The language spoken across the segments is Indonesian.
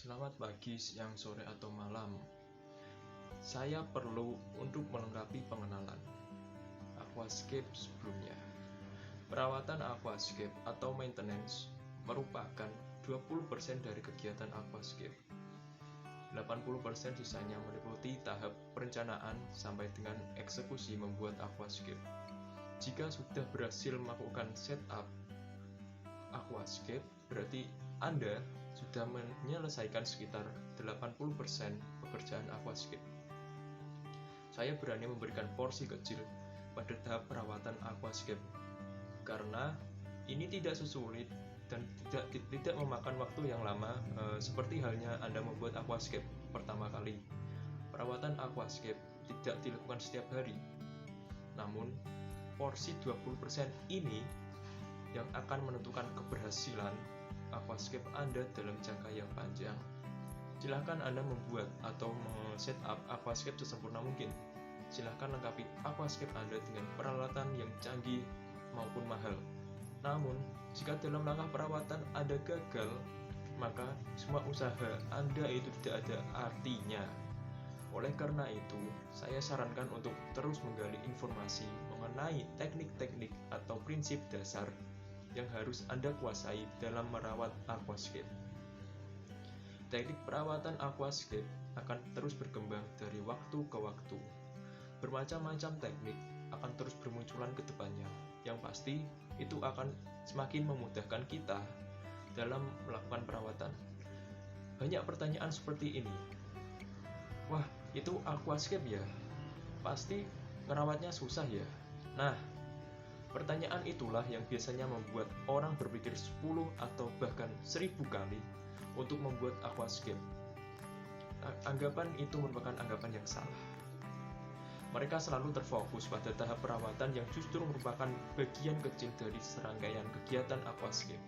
Selamat pagi, siang, sore, atau malam. Saya perlu untuk melengkapi pengenalan aquascape sebelumnya. Perawatan aquascape atau maintenance merupakan 20% dari kegiatan aquascape. 80% sisanya meliputi tahap perencanaan sampai dengan eksekusi membuat aquascape. Jika sudah berhasil melakukan setup aquascape, berarti Anda sudah menyelesaikan sekitar 80% pekerjaan aquascape. Saya berani memberikan porsi kecil pada tahap perawatan aquascape karena ini tidak sesulit dan tidak memakan waktu yang lama seperti halnya Anda membuat aquascape pertama kali. Perawatan aquascape tidak dilakukan setiap hari. Namun, porsi 20% ini yang akan menentukan keberhasilan aquascape Anda dalam jangka yang panjang. Silahkan Anda membuat atau setup aquascape sesempurna mungkin. Silahkan lengkapi aquascape Anda dengan peralatan yang canggih maupun mahal. Namun, jika dalam langkah perawatan Anda gagal, maka semua usaha Anda itu tidak ada artinya. Oleh karena itu, saya sarankan untuk terus menggali informasi mengenai teknik-teknik atau prinsip dasar yang harus Anda kuasai dalam merawat aquascape. Teknik perawatan aquascape akan terus berkembang dari waktu ke waktu. Bermacam-macam teknik akan terus bermunculan ke depannya. Yang pasti, itu akan semakin memudahkan kita dalam melakukan perawatan. Banyak pertanyaan seperti ini. Wah, itu aquascape ya? Pasti merawatnya susah ya? Nah, pertanyaan itulah yang biasanya membuat orang berpikir 10 atau bahkan 1000 kali untuk membuat aquascape. Anggapan itu merupakan anggapan yang salah. Mereka selalu terfokus pada tahap perawatan yang justru merupakan bagian kecil dari serangkaian kegiatan aquascape.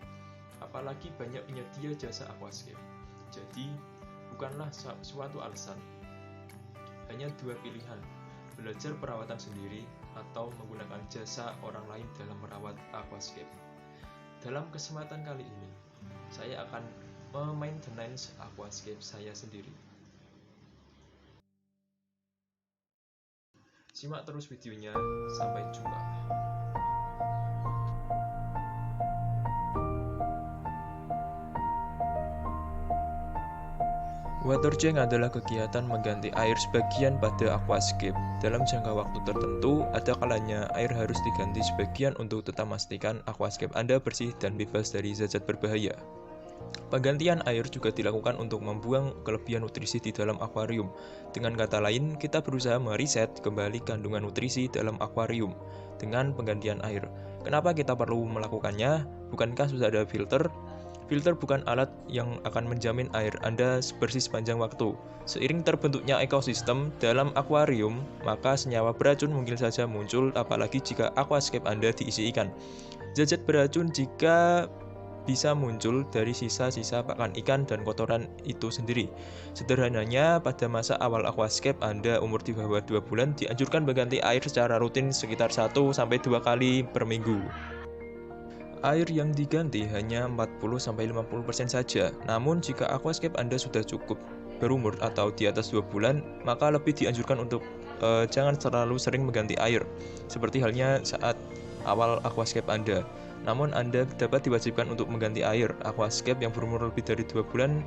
Apalagi banyak penyedia jasa aquascape. Jadi, bukanlah suatu alasan. Hanya dua pilihan, belajar perawatan sendiri atau menggunakan jasa orang lain dalam merawat aquascape. Dalam kesempatan kali ini, saya akan memaintenance aquascape saya sendiri. Simak terus videonya, sampai jumpa. Waterchang adalah kegiatan mengganti air sebagian pada aquascape. Dalam jangka waktu tertentu, ada kalanya air harus diganti sebagian untuk tetap memastikan aquascape Anda bersih dan bebas dari zat-zat berbahaya. Penggantian air juga dilakukan untuk membuang kelebihan nutrisi di dalam akuarium. Dengan kata lain, kita berusaha meriset kembali kandungan nutrisi dalam akuarium dengan penggantian air. Kenapa kita perlu melakukannya? Bukankah sudah ada filter? Filter bukan alat yang akan menjamin air Anda bersih sepanjang waktu. Seiring terbentuknya ekosistem dalam akuarium, maka senyawa beracun mungkin saja muncul, apalagi jika aquascape Anda diisi ikan. Zat-zat beracun jika bisa muncul dari sisa-sisa pakan ikan dan kotoran itu sendiri. Sederhananya, pada masa awal aquascape Anda umur di bawah 2 bulan dianjurkan mengganti air secara rutin sekitar 1-2 kali per minggu. Air yang diganti hanya 40-50% saja. Namun jika aquascape Anda sudah cukup berumur atau di atas 2 bulan, maka lebih dianjurkan untuk jangan terlalu sering mengganti air, seperti halnya saat awal aquascape Anda. Namun Anda dapat diwajibkan untuk mengganti air. Aquascape yang berumur lebih dari 2 bulan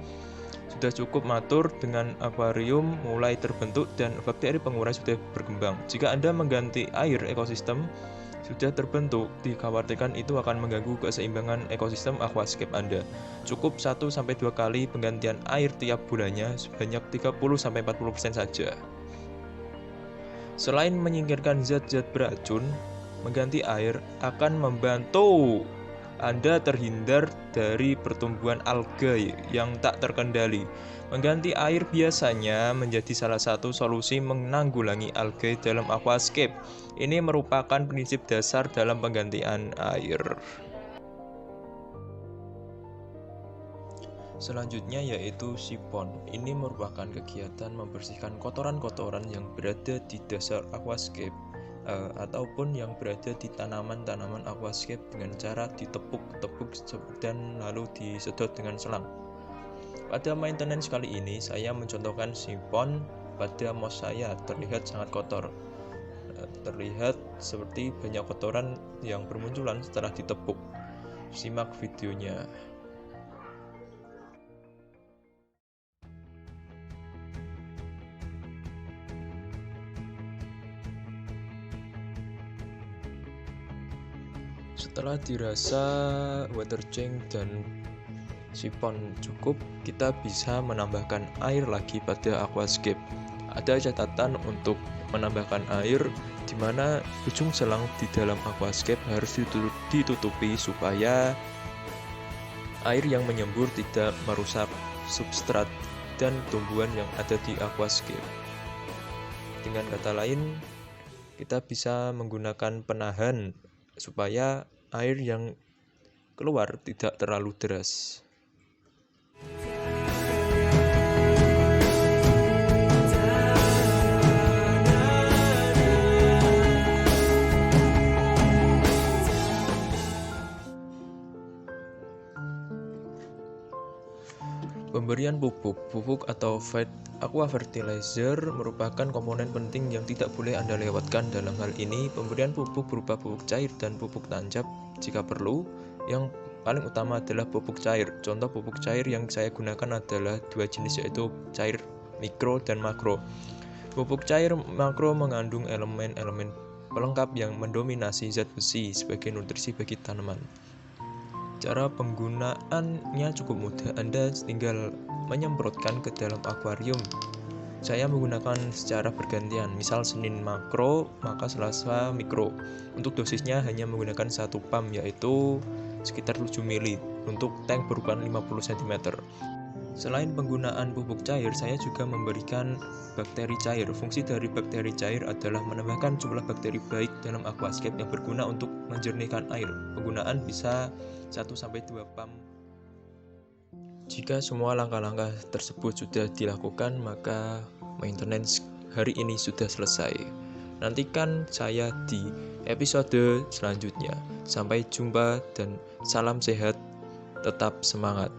sudah cukup matur dengan akuarium mulai terbentuk dan bakteri pengurang sudah berkembang. Jika Anda mengganti air ekosistem sudah terbentuk, dikhawatirkan itu akan mengganggu keseimbangan ekosistem aquascape Anda. Cukup 1-2 kali penggantian air tiap bulannya sebanyak 30-40% saja. Selain menyingkirkan zat-zat beracun, mengganti air akan membantu Anda terhindar dari pertumbuhan alga yang tak terkendali. Mengganti air biasanya menjadi salah satu solusi menanggulangi alga dalam aquascape. Ini merupakan prinsip dasar dalam penggantian air. Selanjutnya yaitu sipon. Ini merupakan kegiatan membersihkan kotoran-kotoran yang berada di dasar aquascape ataupun yang berada di tanaman-tanaman aquascape dengan cara ditepuk-tepuk dan lalu disedot dengan selang. Pada maintenance kali ini, saya mencontohkan sifon pada mouse saya terlihat sangat kotor. Terlihat seperti banyak kotoran yang bermunculan setelah ditepuk. Simak videonya. Setelah dirasa water change dan sifon cukup, kita bisa menambahkan air lagi pada aquascape. Ada catatan untuk menambahkan air, di mana ujung selang di dalam aquascape harus ditutupi supaya air yang menyembur tidak merusak substrat dan tumbuhan yang ada di aquascape. Dengan kata lain, kita bisa menggunakan penahan supaya air yang keluar tidak terlalu deras. Pemberian pupuk atau aqua fertilizer merupakan komponen penting yang tidak boleh Anda lewatkan. Dalam hal ini, pemberian pupuk berupa pupuk cair dan pupuk tancap jika perlu. Yang paling utama adalah pupuk cair. Contoh pupuk cair yang saya gunakan adalah dua jenis, yaitu cair mikro dan makro. Pupuk cair makro mengandung elemen-elemen pelengkap yang mendominasi zat besi sebagai nutrisi bagi tanaman. Cara penggunaannya cukup mudah, Anda tinggal menyemprotkan ke dalam akuarium. Saya menggunakan secara bergantian, misal Senin makro, maka Selasa mikro. Untuk dosisnya hanya menggunakan satu pump, yaitu sekitar 7 ml untuk tank berukuran 50 cm. Selain penggunaan pupuk cair, saya juga memberikan bakteri cair. Fungsi dari bakteri cair adalah menambahkan jumlah bakteri baik dalam aquascape yang berguna untuk menjernihkan air. Penggunaan bisa 1-2 pump. Jika semua langkah-langkah tersebut sudah dilakukan, maka maintenance hari ini sudah selesai. Nantikan saya di episode selanjutnya. Sampai jumpa dan salam sehat, tetap semangat.